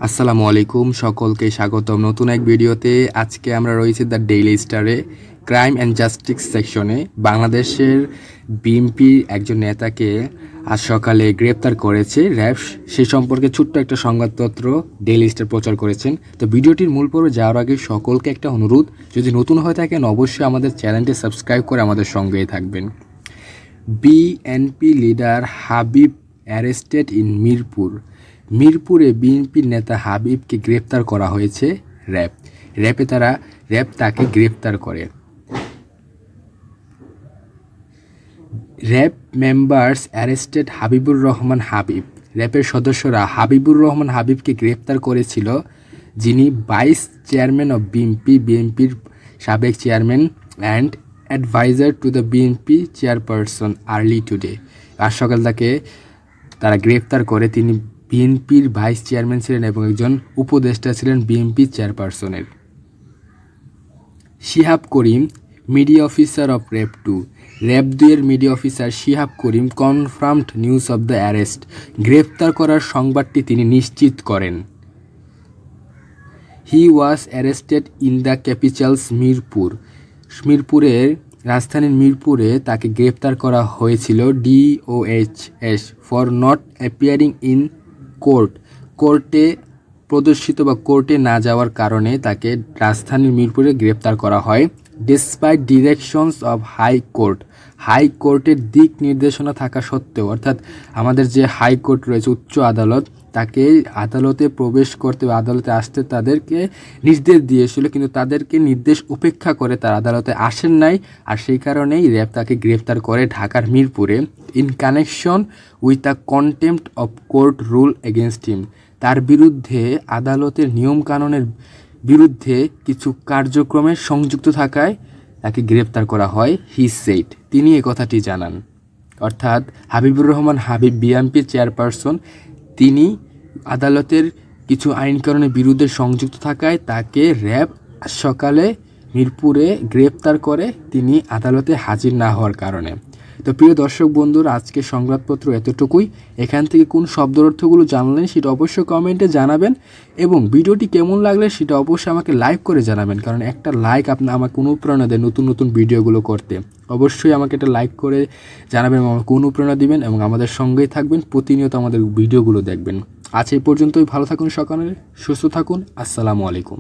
আসসালামু আলাইকুম, সকলকে স্বাগতম নতুন এক ভিডিওতে। আজকে আমরা রয়েছি দ্য ডেইলি স্টারে ক্রাইম অ্যান্ড জাস্টিস সেকশনে। বাংলাদেশের বিএনপি একজন নেতাকে আজ সকালে গ্রেপ্তার করেছে র্যাব। সে সম্পর্কে ছোট্ট একটা সংবাদপত্র ডেইলি স্টার প্রচার করেছেন। তো ভিডিওটির মূল পর্বে যাওয়ার আগে সকলকে একটা অনুরোধ, যদি নতুন হয়ে থাকেন অবশ্যই আমাদের চ্যানেলটি সাবস্ক্রাইব করে আমাদের সঙ্গেই থাকবেন। BNP leader Habib arrested in Mirpur. মিরপুরে বিএনপির নেতা হাবিবকে গ্রেপ্তার করা হয়েছে র্যাব তাকে গ্রেপ্তার করে। RAB members arrested Habibur Rahman Habib. র্যাবের সদস্যরা হাবিবুর রহমান হাবিবকে গ্রেপ্তার করেছিল, যিনি ভাইস চেয়ারম্যান অব বিএনপির সাবেক chairman and advisor to the BNP chairperson early today. আজ সকাল তারা গ্রেপ্তার করে। তিনি বিএনপির ভাইস চেয়ারম্যান ছিলেন এবং একজন উপদেষ্টা ছিলেন বিএনপি চেয়ারপারসনের। Shihab Karim, media officer of RAB 2। RAB 2 এর media officer Shihab Karim confirmed news of the arrest. গ্রেপ্তার করার সংবাদটি তিনি নিশ্চিত করেন। He was arrested in the capital's মিরপুরের রাজধানীর মিরপুরে তাকে গ্রেপ্তার করা হয়েছিল DOHS for not appearing in কোর্টে প্রদর্শিত বা কোর্টে না যাওয়ার কারণে তাকে রাজধানীর মিরপুরে গ্রেপ্তার করা হয়। ডিসপাইট ডিরেকশনস অফ হাইকোর্টের দিক নির্দেশনা থাকা সত্ত্বেও, অর্থাৎ আমাদের যে হাইকোর্ট রয়েছে উচ্চ আদালত, তাকে আদালতে প্রবেশ করতে বা আদালতে আসতে তাদেরকে নির্দেশ দিয়েছিল, কিন্তু তাদেরকে নির্দেশ উপেক্ষা করে তার আদালতে আসেন নাই। আর সেই কারণেই র্যাব তাকে গ্রেপ্তার করে ঢাকার মিরপুরে in connection with a contempt of court rule against him. তার বিরুদ্ধে আদালতের নিয়মকানুনের বিরুদ্ধে কিছু কার্যক্রমে সংযুক্ত থাকায় তাকে গ্রেপ্তার করা হয়। হি সেড, তিনি এ কথাটি জানান। অর্থাৎ হাবিবুর রহমান হাবিব বিএনপি চেয়ারপারসন, তিনি আদালতের কিছু আইনকানুনের বিরুদ্ধে সংযুক্ত থাকায় তাকে র্যাব সকালে মিরপুরে গ্রেপ্তার করে, তিনি আদালতে হাজির না হওয়ার কারণে। তো প্রিয় দর্শক বন্ধুরা, আজকে সংবাদপত্র এতটুকুই। এখান থেকে কোন শব্দের অর্থগুলো জানলেন সেটা অবশ্যই কমেন্টে জানাবেন, এবং ভিডিওটি কেমন লাগলে সেটা অবশ্যই আমাকে লাইক করে জানাবেন, কারণ একটা লাইক আমাকে অনুপ্রেরণা দেয় নতুন নতুন ভিডিওগুলো করতে। অবশ্যই আমাকে একটা লাইক করে জানাবেন এবং আমাকে অনুপ্রেরণা দিবেন এবং আমাদের সঙ্গেই থাকবেন, প্রতিনিয়ত আমাদের ভিডিওগুলো দেখবেন। আজ এই পর্যন্তই। ভালো থাকুন, সকলে সুস্থ থাকুন। আসসালামু আলাইকুম।